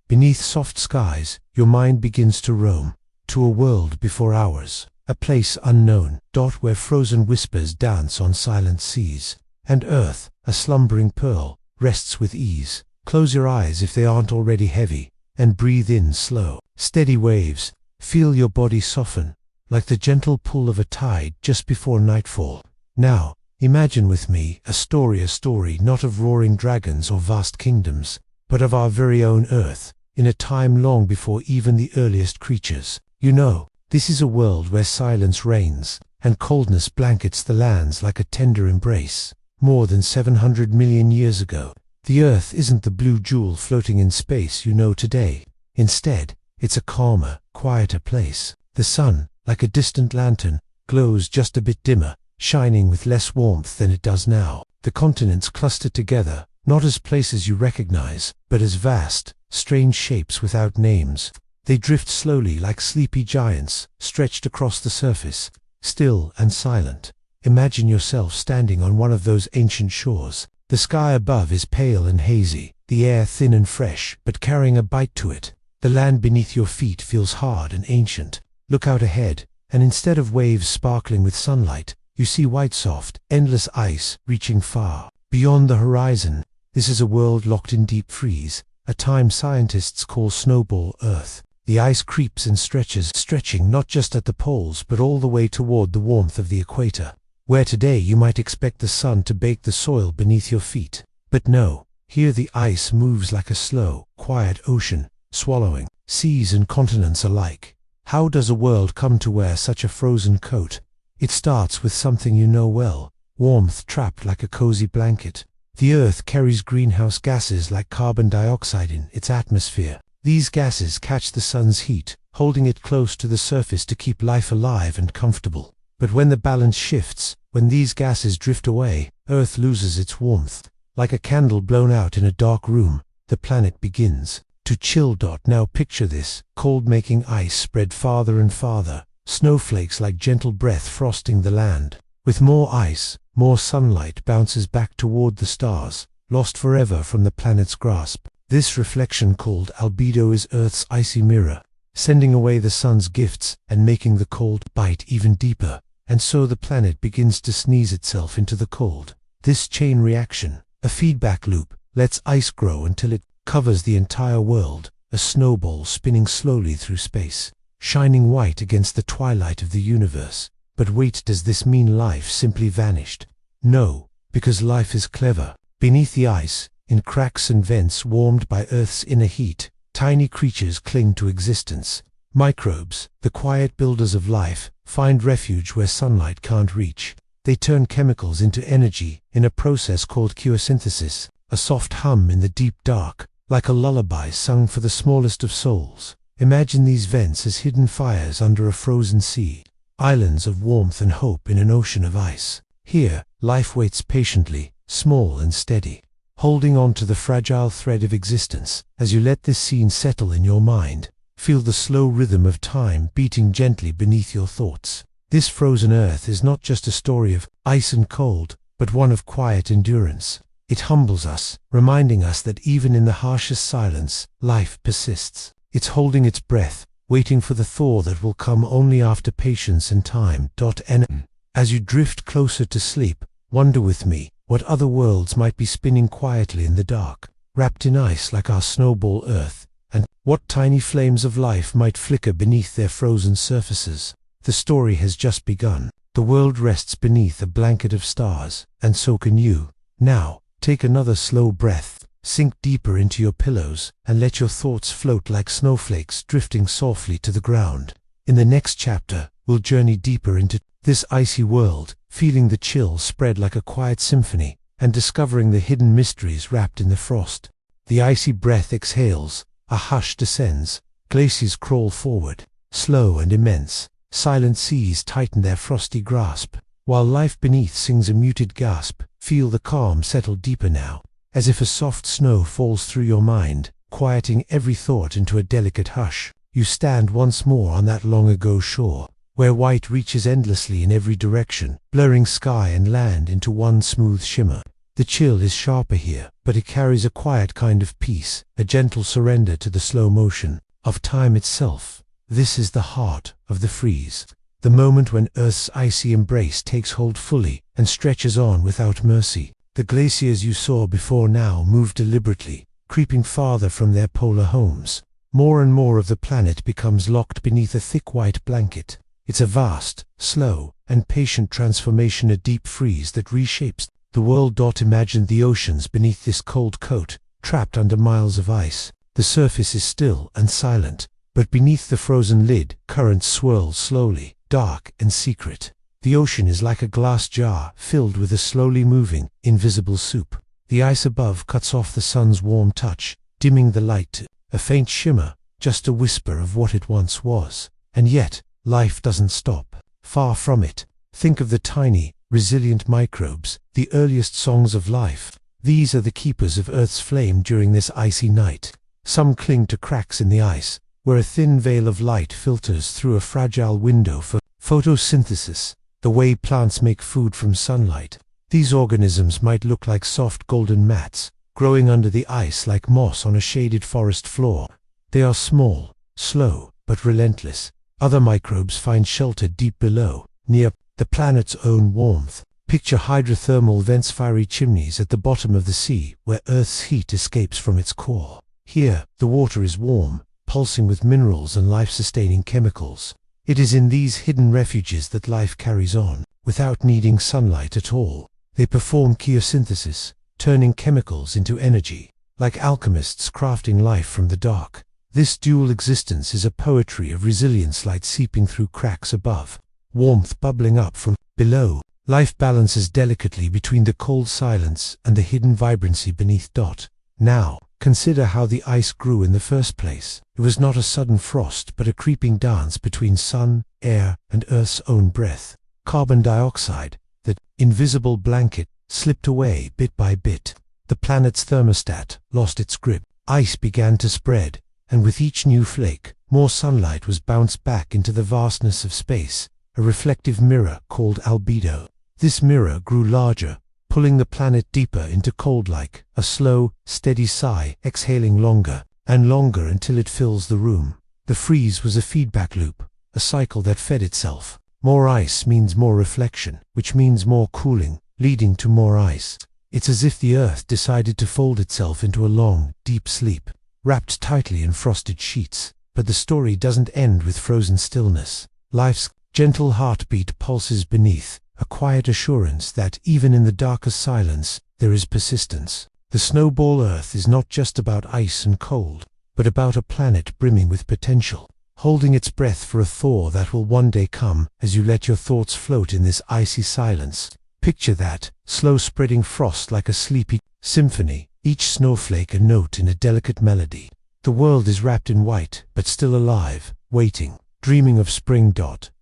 Beneath soft skies, your mind begins to roam, to a world before ours, a place unknown, where frozen whispers dance on silent seas, and Earth, a slumbering pearl, rests with ease. Close your eyes if they aren't already heavy, and breathe in slow, steady waves. Feel your body soften, like the gentle pull of a tide just before nightfall. Now, imagine with me a story not of roaring dragons or vast kingdoms, but of our very own Earth, in a time long before even the earliest creatures. You know, this is a world where silence reigns, and coldness blankets the lands like a tender embrace. More than 700 million years ago, the Earth isn't the blue jewel floating in space you know today. Instead, it's a calmer, quieter place. The sun, like a distant lantern, glows just a bit dimmer, shining with less warmth than it does now. The continents cluster together, not as places you recognize, but as vast, strange shapes without names. They drift slowly like sleepy giants, stretched across the surface, still and silent. Imagine yourself standing on one of those ancient shores. The sky above is pale and hazy, the air thin and fresh, but carrying a bite to it. The land beneath your feet feels hard and ancient. Look out ahead, and instead of waves sparkling with sunlight, you see white soft, endless ice reaching far. Beyond the horizon, this is a world locked in deep freeze, a time scientists call Snowball Earth. The ice creeps and stretches, stretching not just at the poles but all the way toward the warmth of the equator, where today you might expect the sun to bake the soil beneath your feet. But no, here the ice moves like a slow, quiet ocean, swallowing seas and continents alike. How does a world come to wear such a frozen coat? It starts with something you know well, warmth trapped like a cozy blanket. The Earth carries greenhouse gases like carbon dioxide in its atmosphere. These gases catch the sun's heat, holding it close to the surface to keep life alive and comfortable. But when the balance shifts, when these gases drift away, Earth loses its warmth. Like a candle blown out in a dark room, the planet begins to chill. Now picture this, cold-making ice spread farther and farther, snowflakes like gentle breath frosting the land. With more ice, more sunlight bounces back toward the stars, lost forever from the planet's grasp. This reflection, called albedo, is Earth's icy mirror, sending away the sun's gifts and making the cold bite even deeper. And so the planet begins to sneeze itself into the cold. This chain reaction, a feedback loop, lets ice grow until it covers the entire world, a snowball spinning slowly through space, shining white against the twilight of the universe. But wait, does this mean life simply vanished? No, because life is clever. Beneath the ice, in cracks and vents warmed by Earth's inner heat, tiny creatures cling to existence. Microbes, the quiet builders of life, find refuge where sunlight can't reach. They turn chemicals into energy in a process called chemosynthesis, a soft hum in the deep dark, like a lullaby sung for the smallest of souls. Imagine these vents as hidden fires under a frozen sea, islands of warmth and hope in an ocean of ice. Here, life waits patiently, small and steady, holding on to the fragile thread of existence. As you let this scene settle in your mind, feel the slow rhythm of time beating gently beneath your thoughts. This frozen Earth is not just a story of ice and cold, but one of quiet endurance. It humbles us, reminding us that even in the harshest silence, life persists. It's holding its breath, waiting for the thaw that will come only after patience and time. As you drift closer to sleep, wonder with me what other worlds might be spinning quietly in the dark, wrapped in ice like our Snowball Earth, and what tiny flames of life might flicker beneath their frozen surfaces. The story has just begun. The world rests beneath a blanket of stars, and so can you. Now, take another slow breath, sink deeper into your pillows, and let your thoughts float like snowflakes drifting softly to the ground. In the next chapter, we'll journey deeper into this icy world, feeling the chill spread like a quiet symphony, and discovering the hidden mysteries wrapped in the frost. The icy breath exhales, a hush descends, glaciers crawl forward, slow and immense, silent seas tighten their frosty grasp, while life beneath sings a muted gasp. Feel the calm settle deeper now, as if a soft snow falls through your mind, quieting every thought into a delicate hush. You stand once more on that long-ago shore, where white reaches endlessly in every direction, blurring sky and land into one smooth shimmer. The chill is sharper here, but it carries a quiet kind of peace, a gentle surrender to the slow motion of time itself. This is the heart of the freeze, the moment when Earth's icy embrace takes hold fully and stretches on without mercy. The glaciers you saw before now move deliberately, creeping farther from their polar homes. More and more of the planet becomes locked beneath a thick white blanket. It's a vast, slow, and patient transformation, a deep freeze that reshapes the world. Imagine the oceans beneath this cold coat, trapped under miles of ice. The surface is still and silent, but beneath the frozen lid, currents swirl slowly, dark and secret. The ocean is like a glass jar filled with a slowly moving, invisible soup. The ice above cuts off the sun's warm touch, dimming the light to a faint shimmer, just a whisper of what it once was. And yet, life doesn't stop. Far from it. Think of the tiny, resilient microbes, the earliest songs of life. These are the keepers of Earth's flame during this icy night. Some cling to cracks in the ice, where a thin veil of light filters through a fragile window for photosynthesis, the way plants make food from sunlight. These organisms might look like soft golden mats, growing under the ice like moss on a shaded forest floor. They are small, slow, but relentless. Other microbes find shelter deep below, near the planet's own warmth. Picture hydrothermal vents, fiery chimneys at the bottom of the sea, where Earth's heat escapes from its core. Here, the water is warm, pulsing with minerals and life-sustaining chemicals. It is in these hidden refuges that life carries on, without needing sunlight at all. They perform chemosynthesis, turning chemicals into energy, like alchemists crafting life from the dark. This dual existence is a poetry of resilience, light seeping through cracks above, warmth bubbling up from below. Life balances delicately between the cold silence and the hidden vibrancy beneath. Now, consider how the ice grew in the first place. It was not a sudden frost, but a creeping dance between sun, air, and Earth's own breath. Carbon dioxide, that invisible blanket, slipped away bit by bit. The planet's thermostat lost its grip. Ice began to spread, and with each new flake, more sunlight was bounced back into the vastness of space, a reflective mirror called albedo. This mirror grew larger, pulling the planet deeper into cold, like a slow, steady sigh, exhaling longer and longer until it fills the room. The freeze was a feedback loop, a cycle that fed itself. More ice means more reflection, which means more cooling, leading to more ice. It's as if the Earth decided to fold itself into a long, deep sleep, wrapped tightly in frosted sheets. But the story doesn't end with frozen stillness. Life's gentle heartbeat pulses beneath, a quiet assurance that even in the darkest silence, there is persistence. The Snowball Earth is not just about ice and cold, but about a planet brimming with potential, holding its breath for a thaw that will one day come. As you let your thoughts float in this icy silence, picture that slow spreading frost like a sleepy symphony, each snowflake a note in a delicate melody. The world is wrapped in white, but still alive, waiting, dreaming of spring.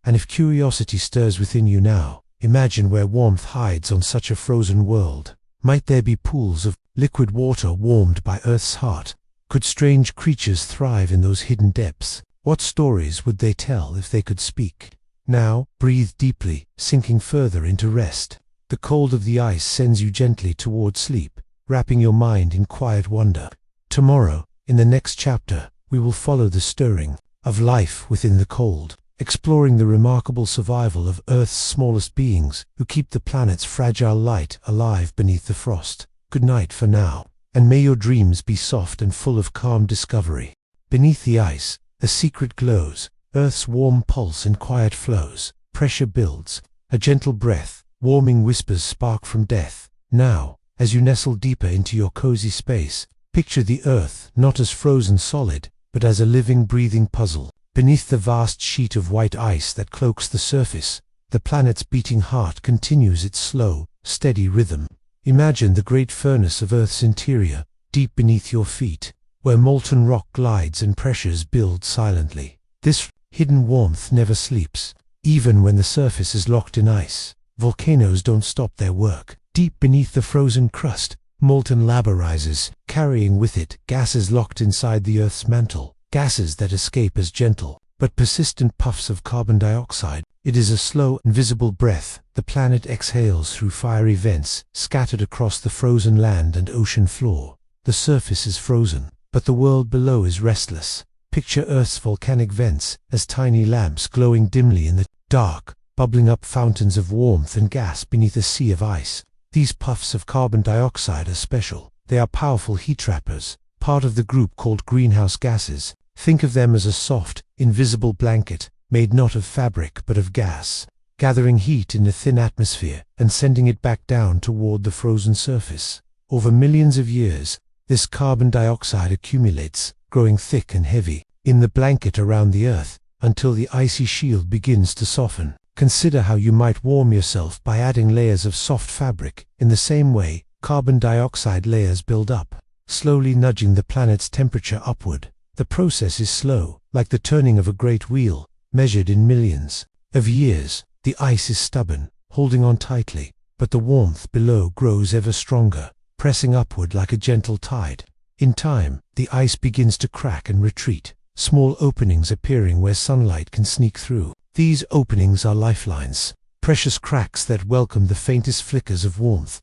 And if curiosity stirs within you now, imagine where warmth hides on such a frozen world. Might there be pools of liquid water warmed by Earth's heart? Could strange creatures thrive in those hidden depths? What stories would they tell if they could speak? Now, breathe deeply, sinking further into rest. The cold of the ice sends you gently toward sleep, wrapping your mind in quiet wonder. Tomorrow, in the next chapter, we will follow the stirring of life within the cold, exploring the remarkable survival of Earth's smallest beings who keep the planet's fragile light alive beneath the frost. Good night for now, and may your dreams be soft and full of calm discovery. Beneath the ice, a secret glows, Earth's warm pulse in quiet flows. Pressure builds, a gentle breath, warming whispers spark from death. Now, as you nestle deeper into your cozy space, picture the Earth not as frozen solid, but as a living, breathing puzzle. Beneath the vast sheet of white ice that cloaks the surface, the planet's beating heart continues its slow, steady rhythm. Imagine the great furnace of Earth's interior, deep beneath your feet, where molten rock glides and pressures build silently. This hidden warmth never sleeps, even when the surface is locked in ice. Volcanoes don't stop their work. Deep beneath the frozen crust, molten lava rises, carrying with it gases locked inside the Earth's mantle. Gases that escape as gentle, but persistent puffs of carbon dioxide. It is a slow, invisible breath the planet exhales through fiery vents scattered across the frozen land and ocean floor. The surface is frozen, but the world below is restless. Picture Earth's volcanic vents as tiny lamps glowing dimly in the dark, bubbling up fountains of warmth and gas beneath a sea of ice. These puffs of carbon dioxide are special. They are powerful heat trappers, part of the group called greenhouse gases. Think of them as a soft, invisible blanket, made not of fabric but of gas, gathering heat in the thin atmosphere and sending it back down toward the frozen surface. Over millions of years, this carbon dioxide accumulates, growing thick and heavy, in the blanket around the Earth, until the icy shield begins to soften. Consider how you might warm yourself by adding layers of soft fabric. In the same way, carbon dioxide layers build up, slowly nudging the planet's temperature upward. The process is slow, like the turning of a great wheel, measured in millions of years. The ice is stubborn, holding on tightly, but the warmth below grows ever stronger, pressing upward like a gentle tide. In time, the ice begins to crack and retreat, small openings appearing where sunlight can sneak through. These openings are lifelines, precious cracks that welcome the faintest flickers of warmth.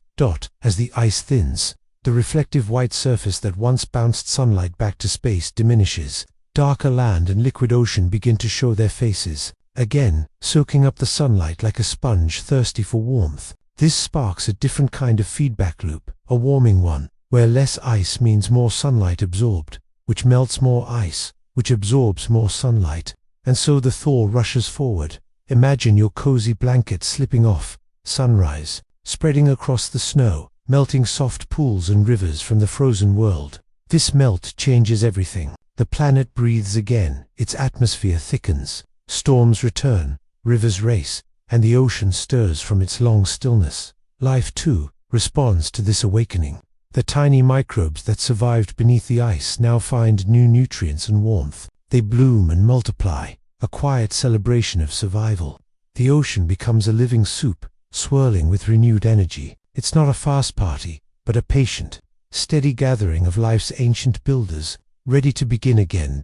As the ice thins, the reflective white surface that once bounced sunlight back to space diminishes. Darker land and liquid ocean begin to show their faces, again, soaking up the sunlight like a sponge thirsty for warmth. This sparks a different kind of feedback loop, a warming one, where less ice means more sunlight absorbed, which melts more ice, which absorbs more sunlight. And so the thaw rushes forward. Imagine your cozy blanket slipping off. Sunrise, spreading across the snow, melting soft pools and rivers from the frozen world. This melt changes everything. The planet breathes again, its atmosphere thickens, storms return, rivers race, and the ocean stirs from its long stillness. Life, too, responds to this awakening. The tiny microbes that survived beneath the ice now find new nutrients and warmth. They bloom and multiply, a quiet celebration of survival. The ocean becomes a living soup, swirling with renewed energy. It's not a fast party, but a patient, steady gathering of life's ancient builders, ready to begin again.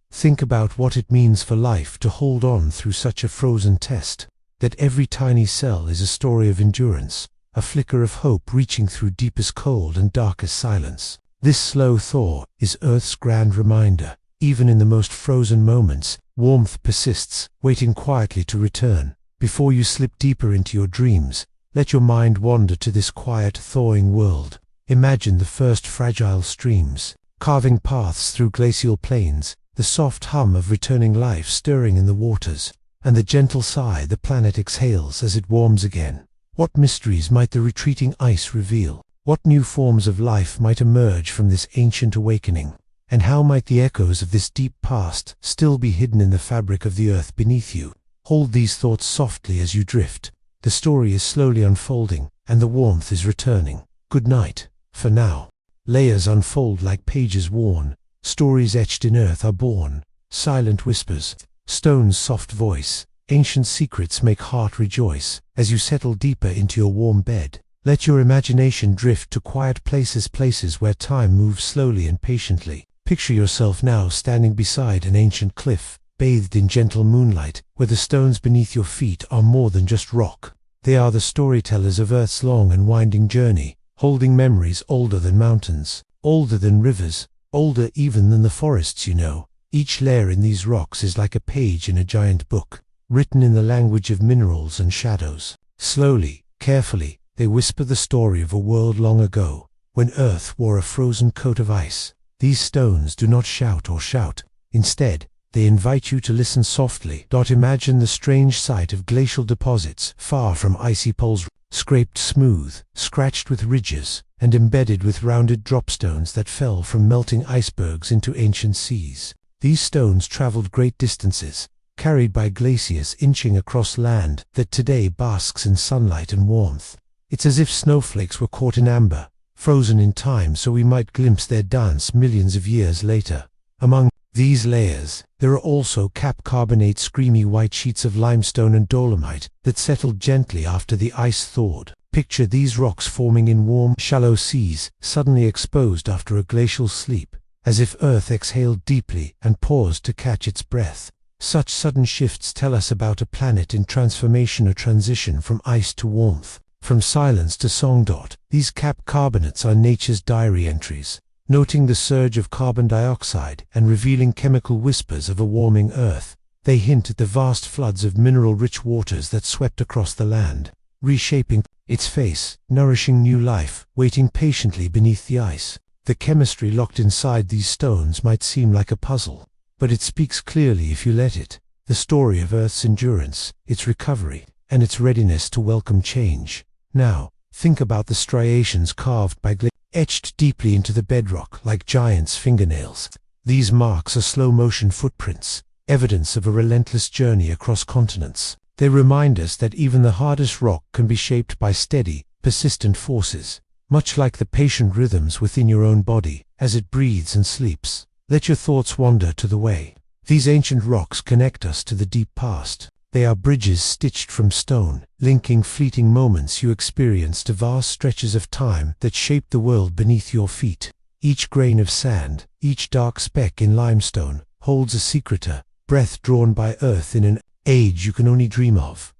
Think about what it means for life to hold on through such a frozen test, that every tiny cell is a story of endurance, a flicker of hope reaching through deepest cold and darkest silence. This slow thaw is Earth's grand reminder. Even in the most frozen moments, warmth persists, waiting quietly to return. Before you slip deeper into your dreams, let your mind wander to this quiet, thawing world. Imagine the first fragile streams, carving paths through glacial plains, the soft hum of returning life stirring in the waters, and the gentle sigh the planet exhales as it warms again. What mysteries might the retreating ice reveal? What new forms of life might emerge from this ancient awakening? And how might the echoes of this deep past still be hidden in the fabric of the earth beneath you? Hold these thoughts softly as you drift. The story is slowly unfolding, and the warmth is returning. Good night, for now. Layers unfold like pages worn. Stories etched in earth are born. Silent whispers, stone's soft voice, ancient secrets make heart rejoice. As you settle deeper into your warm bed, let your imagination drift to quiet places where time moves slowly and patiently. Picture yourself now standing beside an ancient cliff, bathed in gentle moonlight, where the stones beneath your feet are more than just rock. They are the storytellers of Earth's long and winding journey, holding memories older than mountains, older than rivers, older even than the forests you know. Each layer in these rocks is like a page in a giant book, written in the language of minerals and shadows. Slowly, carefully, they whisper the story of a world long ago, when Earth wore a frozen coat of ice. These stones do not shout or shout. Instead, they invite you to listen softly. Imagine the strange sight of glacial deposits far from icy poles, scraped smooth, scratched with ridges, and embedded with rounded dropstones that fell from melting icebergs into ancient seas. These stones traveled great distances, carried by glaciers inching across land that today basks in sunlight and warmth. It's as if snowflakes were caught in amber, frozen in time so we might glimpse their dance millions of years later. Among these layers, there are also cap carbonate screamy white sheets of limestone and dolomite that settled gently after the ice thawed. Picture these rocks forming in warm, shallow seas, suddenly exposed after a glacial sleep, as if Earth exhaled deeply and paused to catch its breath. Such sudden shifts tell us about a planet in transformation, a transition from ice to warmth, from silence to song. These cap carbonates are nature's diary entries, noting the surge of carbon dioxide and revealing chemical whispers of a warming Earth. They hint at the vast floods of mineral-rich waters that swept across the land, reshaping its face, nourishing new life, waiting patiently beneath the ice. The chemistry locked inside these stones might seem like a puzzle, but it speaks clearly if you let it. The story of Earth's endurance, its recovery, and its readiness to welcome change. Now, think about the striations carved by glacial, etched deeply into the bedrock like giants' fingernails. These marks are slow-motion footprints, evidence of a relentless journey across continents. They remind us that even the hardest rock can be shaped by steady, persistent forces, much like the patient rhythms within your own body as it breathes and sleeps. Let your thoughts wander to the way. These ancient rocks connect us to the deep past. They are bridges stitched from stone, linking fleeting moments you experienced to vast stretches of time that shaped the world beneath your feet. Each grain of sand, each dark speck in limestone, holds a secret, a breath drawn by Earth in an age you can only dream of.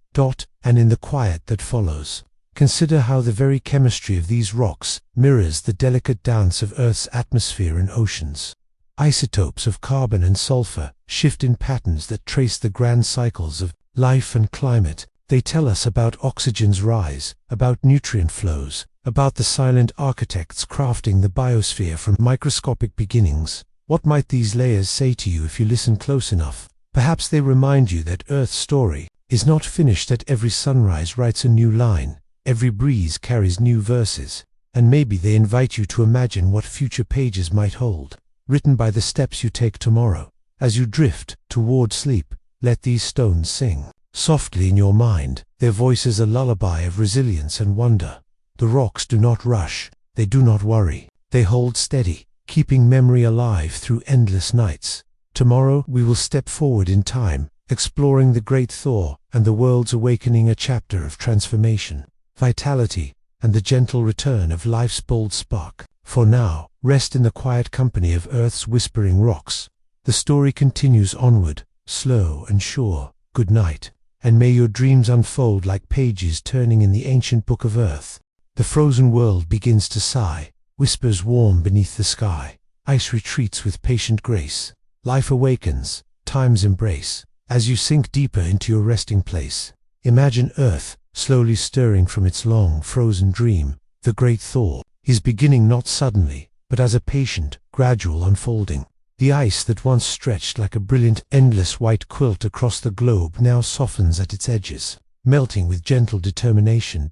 And in the quiet that follows, consider how the very chemistry of these rocks mirrors the delicate dance of Earth's atmosphere and oceans. Isotopes of carbon and sulfur shift in patterns that trace the grand cycles of life and climate. They tell us about oxygen's rise, about nutrient flows, about the silent architects crafting the biosphere from microscopic beginnings. What might these layers say to you if you listen close enough? Perhaps they remind you that Earth's story is not finished, that every sunrise writes a new line, every breeze carries new verses, and maybe they invite you to imagine what future pages might hold, written by the steps you take tomorrow. As you drift toward sleep, let these stones sing softly in your mind, their voices a lullaby of resilience and wonder. The rocks do not rush, they do not worry, they hold steady, keeping memory alive through endless nights. Tomorrow we will step forward in time, exploring the great Thaw and the world's awakening, a chapter of transformation, vitality, and the gentle return of life's bold spark. For now, rest in the quiet company of Earth's whispering rocks. The story continues onward, slow and sure. Good night, and may your dreams unfold like pages turning in the ancient book of Earth. The frozen world begins to sigh, whispers warm beneath the sky. Ice retreats with patient grace. Life awakens, time's embrace. As you sink deeper into your resting place, imagine Earth slowly stirring from its long, frozen dream. The great Thaw is beginning, not suddenly, but as a patient, gradual unfolding. The ice that once stretched like a brilliant, endless white quilt across the globe now softens at its edges, melting with gentle determination.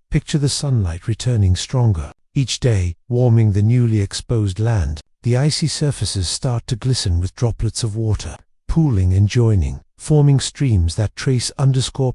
Picture the sunlight returning stronger. Each day, warming the newly exposed land, the icy surfaces start to glisten with droplets of water, pooling and joining, forming streams that trace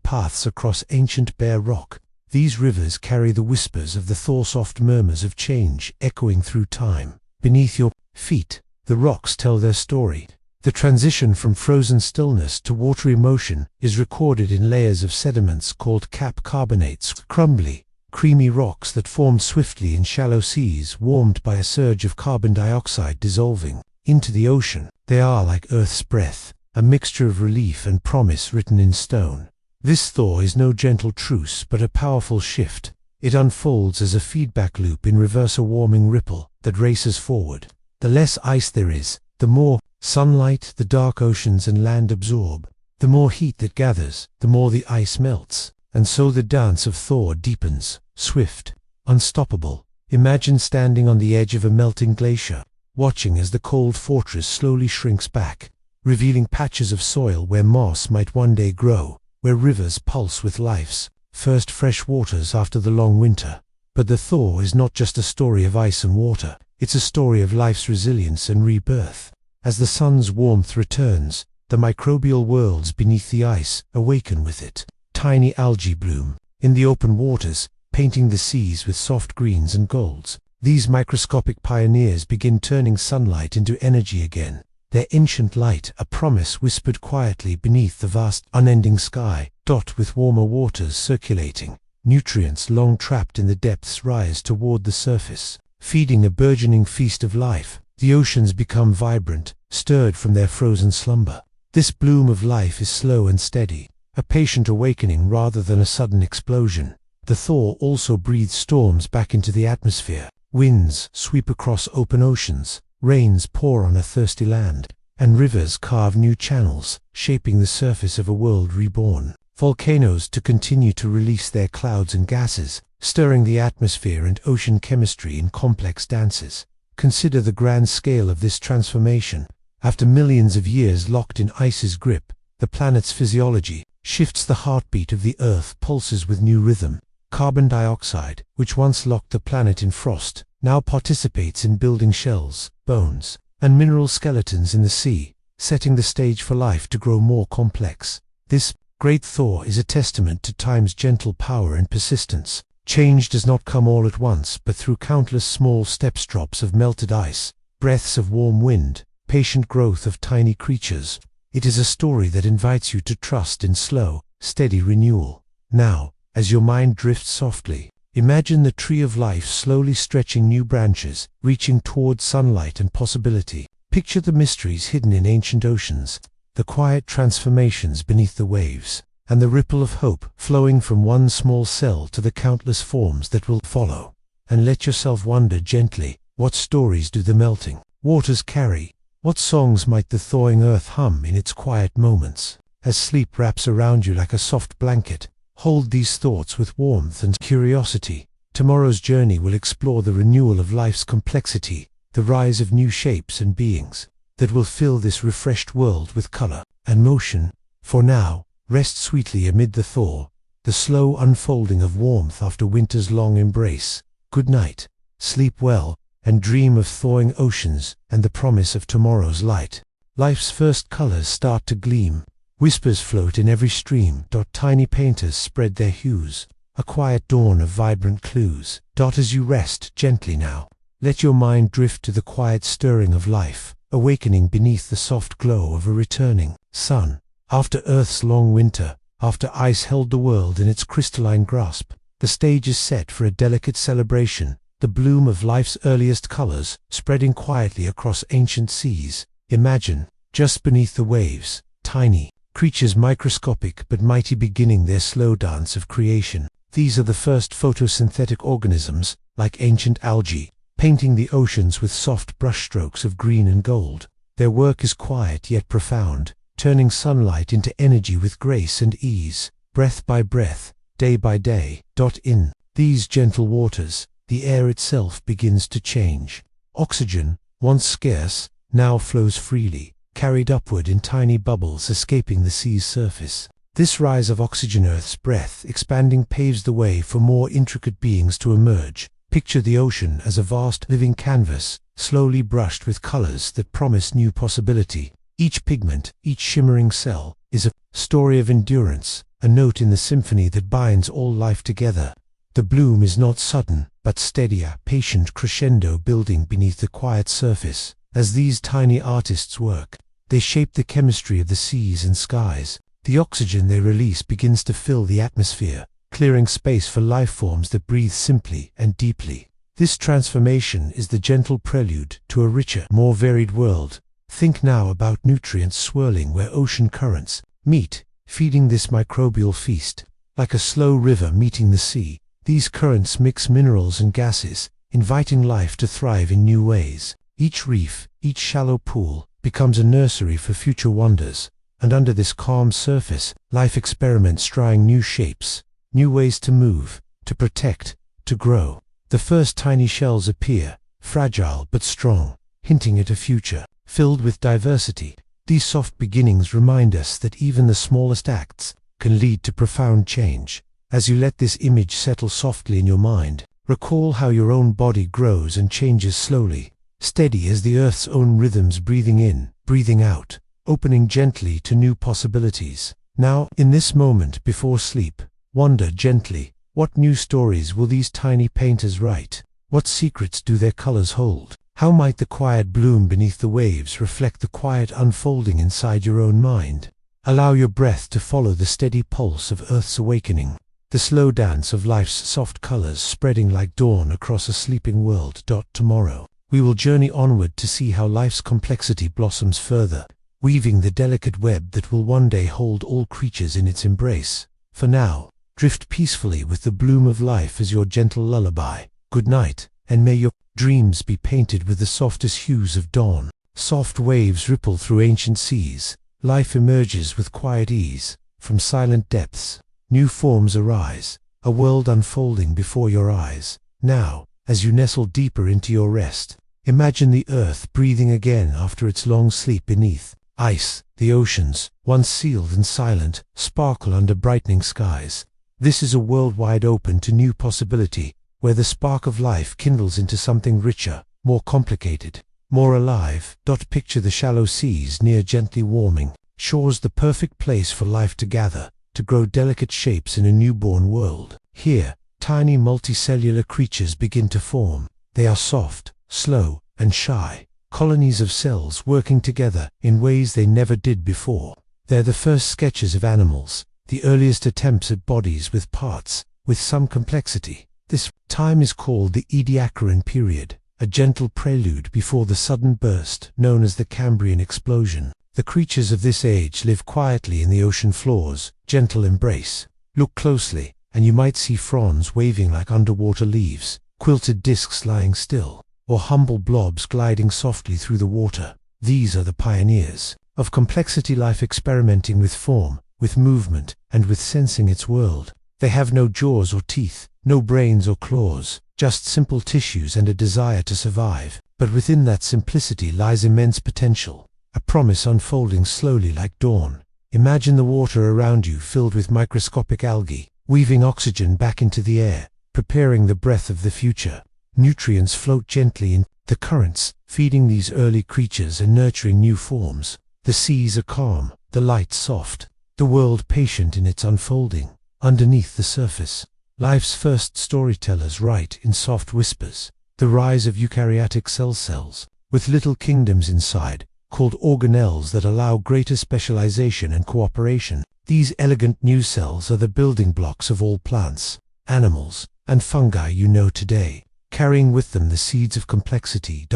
paths across ancient bare rock. These rivers carry the whispers of the Thaw, soft murmurs of change echoing through time. Beneath your feet, the rocks tell their story. The transition from frozen stillness to watery motion is recorded in layers of sediments called cap carbonates, crumbly, creamy rocks that formed swiftly in shallow seas warmed by a surge of carbon dioxide dissolving into the ocean. They are like Earth's breath, a mixture of relief and promise written in stone. This Thaw is no gentle truce but a powerful shift. It unfolds as a feedback loop in reverse, a warming ripple that races forward. The less ice there is, the more sunlight the dark oceans and land absorb. The more heat that gathers, the more the ice melts. And so the dance of Thaw deepens, swift, unstoppable. Imagine standing on the edge of a melting glacier, watching as the cold fortress slowly shrinks back, revealing patches of soil where moss might one day grow, where rivers pulse with life's first fresh waters after the long winter. But the Thaw is not just a story of ice and water, it's a story of life's resilience and rebirth. As the sun's warmth returns, the microbial worlds beneath the ice awaken with it. Tiny algae bloom in the open waters, painting the seas with soft greens and golds. These microscopic pioneers begin turning sunlight into energy again. Their ancient light, a promise whispered quietly beneath the vast, unending sky. With warmer waters circulating, nutrients long trapped in the depths rise toward the surface, feeding a burgeoning feast of life. The oceans become vibrant, stirred from their frozen slumber. This bloom of life is slow and steady, a patient awakening rather than a sudden explosion. The thaw also breathes storms back into the atmosphere. Winds sweep across open oceans, rains pour on a thirsty land, and rivers carve new channels, shaping the surface of a world reborn. Volcanoes to continue to release their clouds and gases, stirring the atmosphere and ocean chemistry in complex dances. Consider the grand scale of this transformation. After millions of years locked in ice's grip, the planet's physiology shifts. The heartbeat of the Earth pulses with new rhythm. Carbon dioxide, which once locked the planet in frost, now participates in building shells, bones, and mineral skeletons in the sea, setting the stage for life to grow more complex. This great thaw is a testament to time's gentle power and persistence. Change does not come all at once, but through countless small steps, drops of melted ice, breaths of warm wind, patient growth of tiny creatures. It is a story that invites you to trust in slow, steady renewal. Now, as your mind drifts softly, imagine the tree of life slowly stretching new branches, reaching toward sunlight and possibility. Picture the mysteries hidden in ancient oceans, the quiet transformations beneath the waves, and the ripple of hope flowing from one small cell to the countless forms that will follow. And let yourself wonder gently, what stories do the melting waters carry? What songs might the thawing earth hum in its quiet moments? As sleep wraps around you like a soft blanket, hold these thoughts with warmth and curiosity. Tomorrow's journey will explore the renewal of life's complexity, the rise of new shapes and beings that will fill this refreshed world with color and motion. For now, rest sweetly amid the thaw, the slow unfolding of warmth after winter's long embrace. Good night, sleep well, and dream of thawing oceans and the promise of tomorrow's light. Life's first colors start to gleam. Whispers float in every stream. Tiny painters spread their hues, a quiet dawn of vibrant clues. As you rest gently now, let your mind drift to the quiet stirring of life, awakening beneath the soft glow of a returning sun. After Earth's long winter, after ice held the world in its crystalline grasp, the stage is set for a delicate celebration, the bloom of life's earliest colors spreading quietly across ancient seas. Imagine, just beneath the waves, tiny creatures, microscopic but mighty, beginning their slow dance of creation. These are the first photosynthetic organisms, like ancient algae, painting the oceans with soft brushstrokes of green and gold. Their work is quiet yet profound, turning sunlight into energy with grace and ease. Breath by breath, day by day. In these gentle waters, the air itself begins to change. Oxygen, once scarce, now flows freely, carried upward in tiny bubbles escaping the sea's surface. This rise of oxygen, Earth's breath expanding, paves the way for more intricate beings to emerge. Picture the ocean as a vast living canvas, slowly brushed with colors that promise new possibility. Each pigment, each shimmering cell, is a story of endurance, a note in the symphony that binds all life together. The bloom is not sudden, but steady, a patient crescendo building beneath the quiet surface. As these tiny artists work, they shape the chemistry of the seas and skies. The oxygen they release begins to fill the atmosphere, clearing space for life forms that breathe simply and deeply. This transformation is the gentle prelude to a richer, more varied world. Think now about nutrients swirling where ocean currents meet, feeding this microbial feast. Like a slow river meeting the sea, these currents mix minerals and gases, inviting life to thrive in new ways. Each reef, each shallow pool, becomes a nursery for future wonders, and under this calm surface, life experiments, trying new shapes, new ways to move, to protect, to grow. The first tiny shells appear, fragile but strong, hinting at a future filled with diversity. These soft beginnings remind us that even the smallest acts can lead to profound change. As you let this image settle softly in your mind, recall how your own body grows and changes slowly, steady as the Earth's own rhythms, breathing in, breathing out, opening gently to new possibilities. Now, in this moment before sleep, wonder gently, what new stories will these tiny painters write? What secrets do their colors hold? How might the quiet bloom beneath the waves reflect the quiet unfolding inside your own mind? Allow your breath to follow the steady pulse of Earth's awakening, the slow dance of life's soft colors spreading like dawn across a sleeping world. Tomorrow, we will journey onward to see how life's complexity blossoms further, weaving the delicate web that will one day hold all creatures in its embrace. For now, drift peacefully with the bloom of life as your gentle lullaby. Good night, and may your dreams be painted with the softest hues of dawn. Soft waves ripple through ancient seas. Life emerges with quiet ease. From silent depths, new forms arise, a world unfolding before your eyes. Now, as you nestle deeper into your rest, imagine the earth breathing again after its long sleep beneath ice. The oceans, once sealed and silent, sparkle under brightening skies. This is a world wide open to new possibility, where the spark of life kindles into something richer, more complicated, more alive. Picture the shallow seas near gently warming, shores the perfect place for life to gather, to grow delicate shapes in a newborn world. Here, tiny multicellular creatures begin to form. They are soft, slow, and shy, colonies of cells working together in ways they never did before. They're the first sketches of animals, the earliest attempts at bodies with parts, with some complexity. This time is called the Ediacaran period, a gentle prelude before the sudden burst known as the Cambrian explosion. The creatures of this age live quietly in the ocean floor's gentle embrace. Look closely, and you might see fronds waving like underwater leaves, quilted discs lying still, or humble blobs gliding softly through the water. These are the pioneers of complexity, life experimenting with form, with movement, and with sensing its world. They have no jaws or teeth, no brains or claws, just simple tissues and a desire to survive. But within that simplicity lies immense potential, a promise unfolding slowly like dawn. Imagine the water around you filled with microscopic algae, weaving oxygen back into the air, preparing the breath of the future. Nutrients float gently in the currents, feeding these early creatures and nurturing new forms. The seas are calm, the light soft, the world patient in its unfolding. Underneath the surface, life's first storytellers write in soft whispers. The rise of eukaryotic cells, with little kingdoms inside, called organelles that allow greater specialization and cooperation. These elegant new cells are the building blocks of all plants, animals, and fungi you know today, carrying with them the seeds of complexity.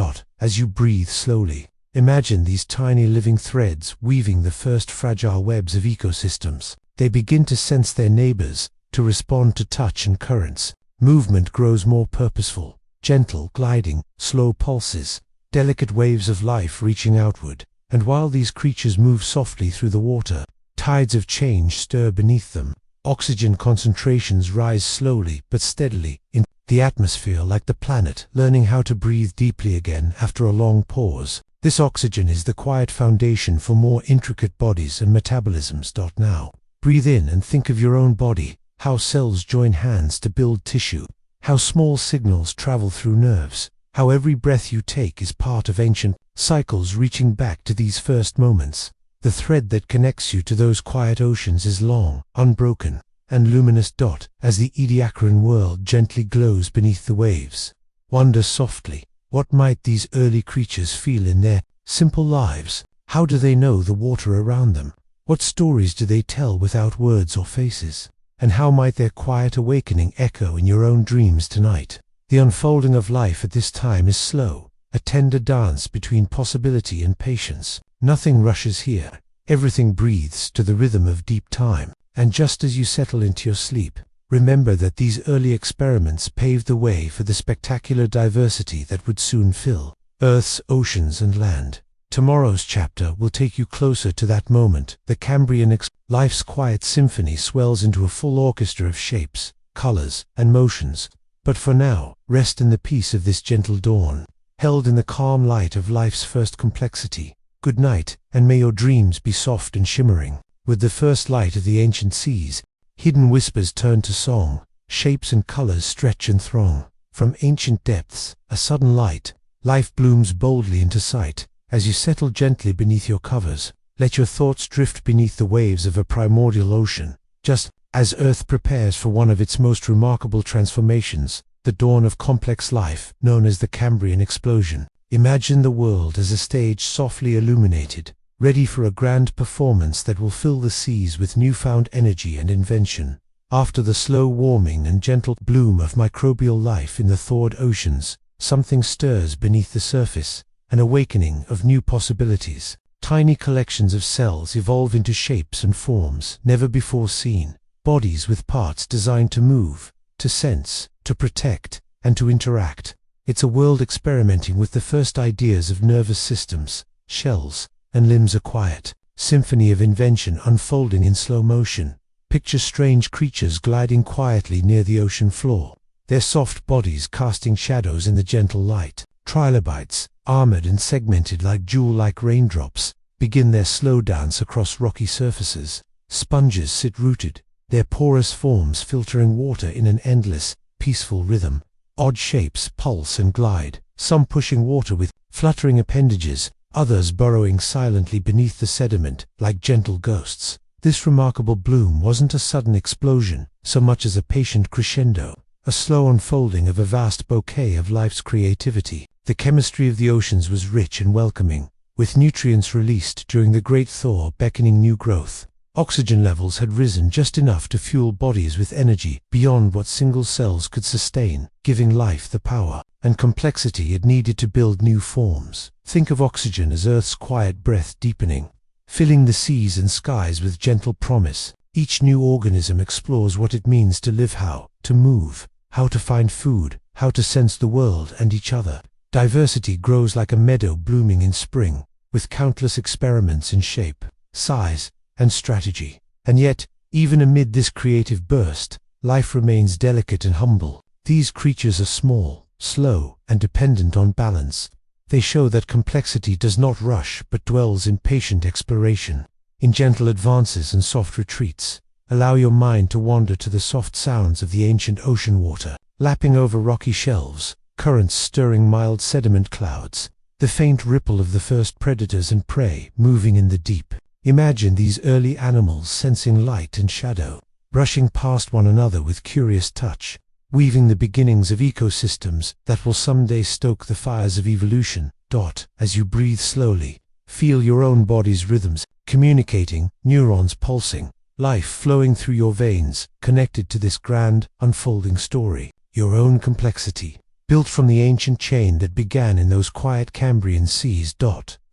As you breathe slowly, imagine these tiny living threads weaving the first fragile webs of ecosystems. They begin to sense their neighbors, to respond to touch and currents. Movement grows more purposeful, gentle gliding, slow pulses, delicate waves of life reaching outward. And while these creatures move softly through the water, tides of change stir beneath them. Oxygen concentrations rise slowly but steadily in the atmosphere, like the planet learning how to breathe deeply again after a long pause. This oxygen is the quiet foundation for more intricate bodies and metabolisms. Now, breathe in and think of your own body, how cells join hands to build tissue, how small signals travel through nerves, how every breath you take is part of ancient cycles reaching back to these first moments. The thread that connects you to those quiet oceans is long, unbroken, and luminous. As the Ediacaran world gently glows beneath the waves, wonder softly, what might these early creatures feel in their simple lives? How do they know the water around them? What stories do they tell without words or faces? And how might their quiet awakening echo in your own dreams tonight? The unfolding of life at this time is slow, a tender dance between possibility and patience. Nothing rushes here. Everything breathes to the rhythm of deep time. And just as you settle into your sleep, remember that these early experiments paved the way for the spectacular diversity that would soon fill Earth's oceans and land. Tomorrow's chapter will take you closer to that moment. The Cambrian life's quiet symphony swells into a full orchestra of shapes, colors, and motions. But for now, rest in the peace of this gentle dawn, held in the calm light of life's first complexity. Good night, and may your dreams be soft and shimmering. With the first light of the ancient seas, hidden whispers turn to song, shapes and colors stretch and throng. From ancient depths, a sudden light, life blooms boldly into sight. As you settle gently beneath your covers, let your thoughts drift beneath the waves of a primordial ocean. Just as Earth prepares for one of its most remarkable transformations, the dawn of complex life, known as the Cambrian explosion. Imagine the world as a stage softly illuminated, ready for a grand performance that will fill the seas with newfound energy and invention. After the slow warming and gentle bloom of microbial life in the thawed oceans, something stirs beneath the surface, an awakening of new possibilities. Tiny collections of cells evolve into shapes and forms never before seen, bodies with parts designed to move, to sense, to protect, and to interact. It's a world experimenting with the first ideas of nervous systems, shells, and limbs, a quiet symphony of invention unfolding in slow motion. Picture strange creatures gliding quietly near the ocean floor, their soft bodies casting shadows in the gentle light. Trilobites, armored and segmented like jewel-like raindrops, begin their slow dance across rocky surfaces. Sponges sit rooted, their porous forms filtering water in an endless, peaceful rhythm. Odd shapes pulse and glide, some pushing water with fluttering appendages, others burrowing silently beneath the sediment like gentle ghosts. This remarkable bloom wasn't a sudden explosion so much as a patient crescendo, a slow unfolding of a vast bouquet of life's creativity. The chemistry of the oceans was rich and welcoming, with nutrients released during the Great Thaw beckoning new growth. Oxygen levels had risen just enough to fuel bodies with energy beyond what single cells could sustain, giving life the power and complexity it needed to build new forms. Think of oxygen as Earth's quiet breath deepening, filling the seas and skies with gentle promise. Each new organism explores what it means to live, how to move, how to find food, how to sense the world and each other. Diversity grows like a meadow blooming in spring, with countless experiments in shape, size, and strategy. And yet, even amid this creative burst, life remains delicate and humble. These creatures are small, slow, and dependent on balance. They show that complexity does not rush but dwells in patient exploration. In gentle advances and soft retreats, allow your mind to wander to the soft sounds of the ancient ocean water, lapping over rocky shelves, currents stirring mild sediment clouds, the faint ripple of the first predators and prey moving in the deep. Imagine these early animals sensing light and shadow, brushing past one another with curious touch, weaving the beginnings of ecosystems that will someday stoke the fires of evolution. As you breathe slowly, feel your own body's rhythms, communicating, neurons pulsing, life flowing through your veins, connected to this grand, unfolding story. Your own complexity, built from the ancient chain that began in those quiet Cambrian seas.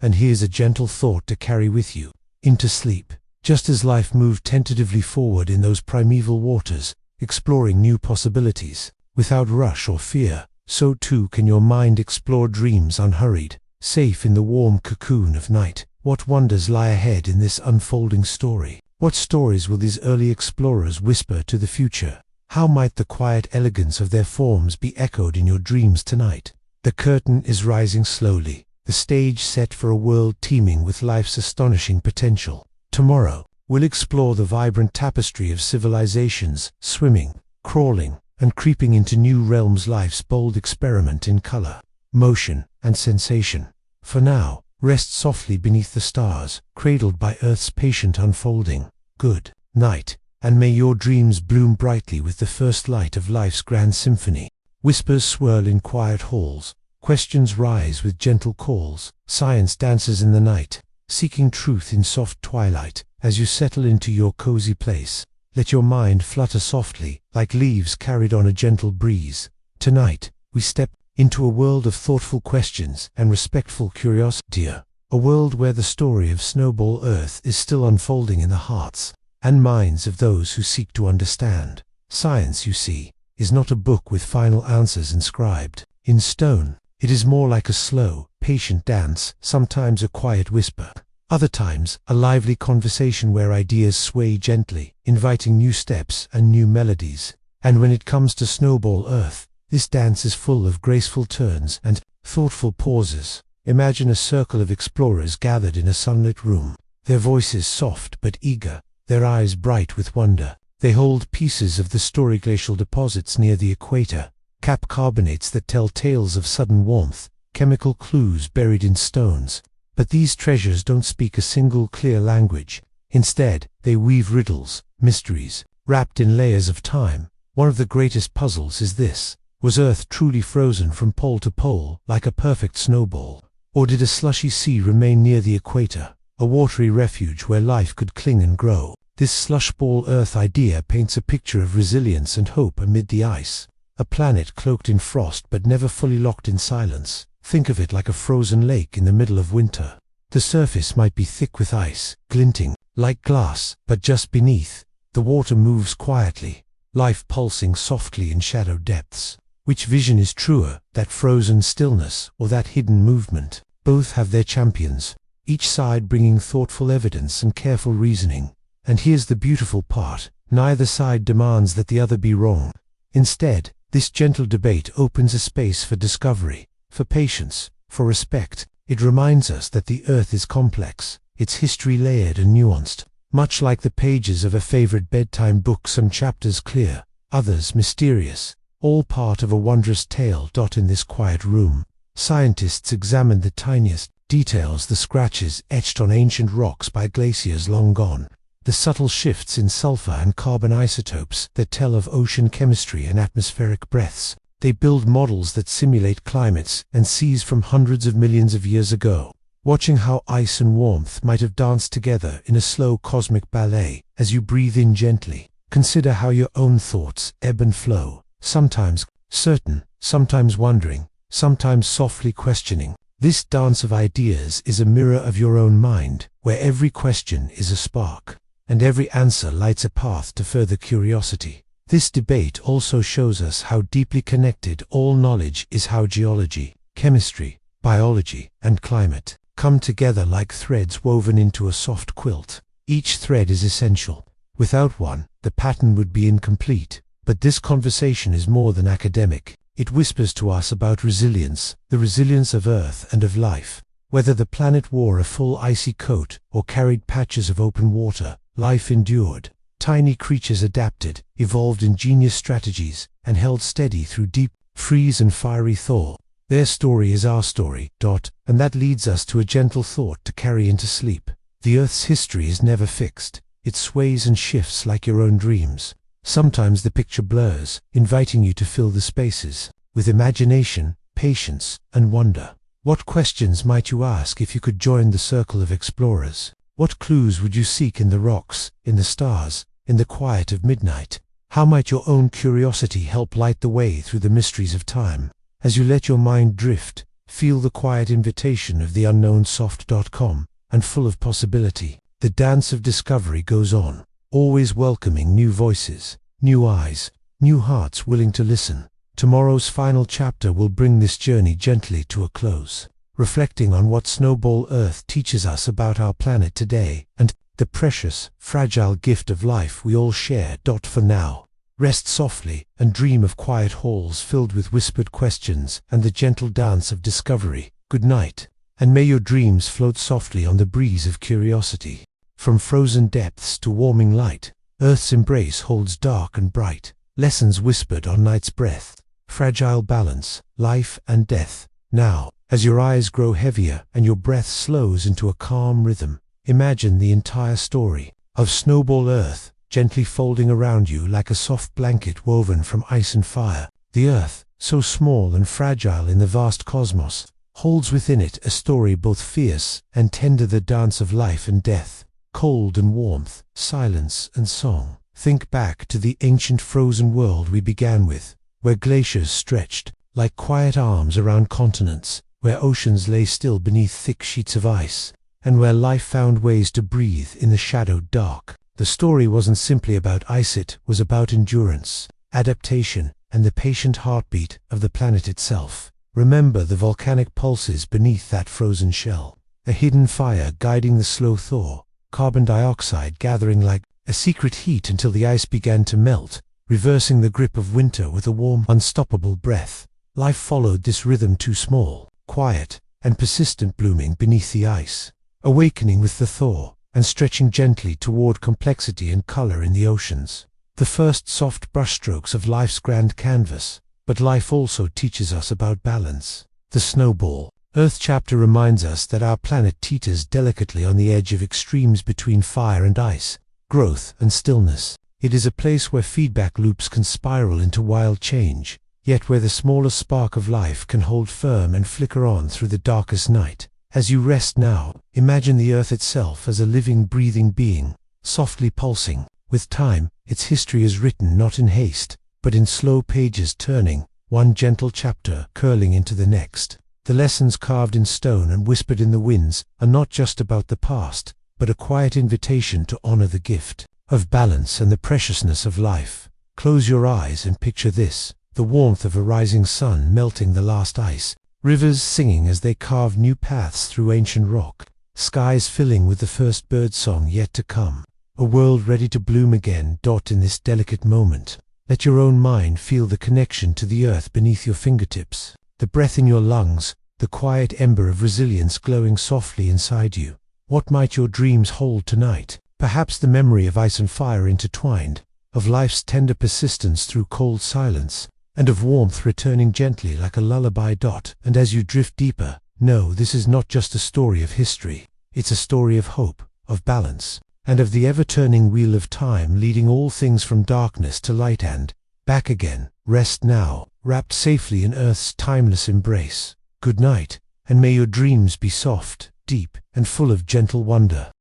And here's a gentle thought to carry with you into sleep. Just as life moved tentatively forward in those primeval waters, exploring new possibilities, without rush or fear, so too can your mind explore dreams unhurried, safe in the warm cocoon of night. What wonders lie ahead in this unfolding story? What stories will these early explorers whisper to the future? How might the quiet elegance of their forms be echoed in your dreams tonight? The curtain is rising slowly, the stage set for a world teeming with life's astonishing potential. Tomorrow, we'll explore the vibrant tapestry of civilizations, swimming, crawling, and creeping into new realms, life's bold experiment in color, motion, and sensation. For now, rest softly beneath the stars, cradled by Earth's patient unfolding. Good night, and may your dreams bloom brightly with the first light of life's grand symphony. Whispers swirl in quiet halls, questions rise with gentle calls, science dances in the night, seeking truth in soft twilight. As you settle into your cozy place, let your mind flutter softly, like leaves carried on a gentle breeze. Tonight, we step into a world of thoughtful questions and respectful curiosity, a world where the story of Snowball Earth is still unfolding in the hearts and minds of those who seek to understand. Science, you see, is not a book with final answers inscribed in stone. It is more like a slow, patient dance, sometimes a quiet whisper, other times a lively conversation where ideas sway gently, inviting new steps and new melodies. And when it comes to Snowball Earth, this dance is full of graceful turns and thoughtful pauses. Imagine a circle of explorers gathered in a sunlit room, their voices soft but eager, their eyes bright with wonder. They hold pieces of the story glacial deposits near the equator, cap carbonates that tell tales of sudden warmth, chemical clues buried in stones. But these treasures don't speak a single clear language. Instead, they weave riddles, mysteries, wrapped in layers of time. One of the greatest puzzles is this: was Earth truly frozen from pole to pole, like a perfect snowball? Or did a slushy sea remain near the equator, a watery refuge where life could cling and grow? This slushball Earth idea paints a picture of resilience and hope amid the ice. A planet cloaked in frost but never fully locked in silence. Think of it like a frozen lake in the middle of winter, The surface might be thick with ice, glinting like glass, but just beneath, the water moves quietly, life pulsing softly in shadow depths. Which vision is truer, that frozen stillness or that hidden movement? Both have their champions, each side bringing thoughtful evidence and careful reasoning. And here's the beautiful part: neither side demands that the other be wrong. Instead, this gentle debate opens a space for discovery, for patience, for respect. It reminds us that the Earth is complex, its history layered and nuanced. Much like the pages of a favorite bedtime book, some chapters clear, others mysterious, all part of a wondrous tale. In this quiet room, scientists examine the tiniest details, the scratches etched on ancient rocks by glaciers long gone, the subtle shifts in sulfur and carbon isotopes that tell of ocean chemistry and atmospheric breaths. They build models that simulate climates and seas from hundreds of millions of years ago, watching how ice and warmth might have danced together in a slow cosmic ballet. As you breathe in gently, consider how your own thoughts ebb and flow, sometimes certain, sometimes wondering, sometimes softly questioning. This dance of ideas is a mirror of your own mind, where every question is a spark, and every answer lights a path to further curiosity. This debate also shows us how deeply connected all knowledge is, how geology, chemistry, biology, and climate come together like threads woven into a soft quilt. Each thread is essential. Without one, the pattern would be incomplete. But this conversation is more than academic. It whispers to us about resilience, the resilience of Earth and of life. Whether the planet wore a full icy coat or carried patches of open water, life endured. Tiny creatures adapted, evolved ingenious strategies, and held steady through deep freeze and fiery thaw. Their story is our story. And that leads us to a gentle thought to carry into sleep. The Earth's history is never fixed. It sways and shifts like your own dreams. Sometimes the picture blurs, inviting you to fill the spaces with imagination, patience, and wonder. What questions might you ask if you could join the circle of explorers? What clues would you seek in the rocks, in the stars, in the quiet of midnight? How might your own curiosity help light the way through the mysteries of time? As you let your mind drift, feel the quiet invitation of the unknown. Soft.com, and full of possibility. The dance of discovery goes on, always welcoming new voices, new eyes, new hearts willing to listen. Tomorrow's final chapter will bring this journey gently to a close, reflecting on what Snowball Earth teaches us about our planet today, and the precious, fragile gift of life we all share. For now, rest softly and dream of quiet halls filled with whispered questions and the gentle dance of discovery. Good night, and may your dreams float softly on the breeze of curiosity. From frozen depths to warming light, Earth's embrace holds dark and bright lessons whispered on night's breath. Fragile balance, life and death. Now, as your eyes grow heavier and your breath slows into a calm rhythm, imagine the entire story of Snowball Earth gently folding around you like a soft blanket woven from ice and fire. The Earth, so small and fragile in the vast cosmos, holds within it a story both fierce and tender, the dance of life and death, cold and warmth, silence and song. Think back to the ancient frozen world we began with, where glaciers stretched like quiet arms around continents, where oceans lay still beneath thick sheets of ice, and where life found ways to breathe in the shadowed dark. The story wasn't simply about ice, it was about endurance, adaptation, and the patient heartbeat of the planet itself. Remember the volcanic pulses beneath that frozen shell, a hidden fire guiding the slow thaw, carbon dioxide gathering like a secret heat until the ice began to melt, reversing the grip of winter with a warm, unstoppable breath. Life followed this rhythm, too small, quiet, and persistent, blooming beneath the ice, awakening with the thaw, and stretching gently toward complexity and color in the oceans. The first soft brushstrokes of life's grand canvas. But life also teaches us about balance. The Snowball Earth chapter reminds us that our planet teeters delicately on the edge of extremes between fire and ice, growth and stillness. It is a place where feedback loops can spiral into wild change, yet where the smallest spark of life can hold firm and flicker on through the darkest night. As you rest now, imagine the Earth itself as a living, breathing being, softly pulsing. With time, its history is written not in haste, but in slow pages turning, one gentle chapter curling into the next. The lessons carved in stone and whispered in the winds are not just about the past, but a quiet invitation to honor the gift of balance and the preciousness of life. Close your eyes and picture this: the warmth of a rising sun melting the last ice, rivers singing as they carve new paths through ancient rock, skies filling with the first bird song yet to come, a world ready to bloom again. In this delicate moment, let your own mind feel the connection to the earth beneath your fingertips, the breath in your lungs, the quiet ember of resilience glowing softly inside you. What might your dreams hold tonight? Perhaps the memory of ice and fire intertwined, of life's tender persistence through cold silence, and of warmth returning gently like a lullaby. And as you drift deeper, know this is not just a story of history. It's a story of hope, of balance, and of the ever-turning wheel of time leading all things from darkness to light and back again. Rest now, wrapped safely in Earth's timeless embrace. Good night, and may your dreams be soft, deep, and full of gentle wonder.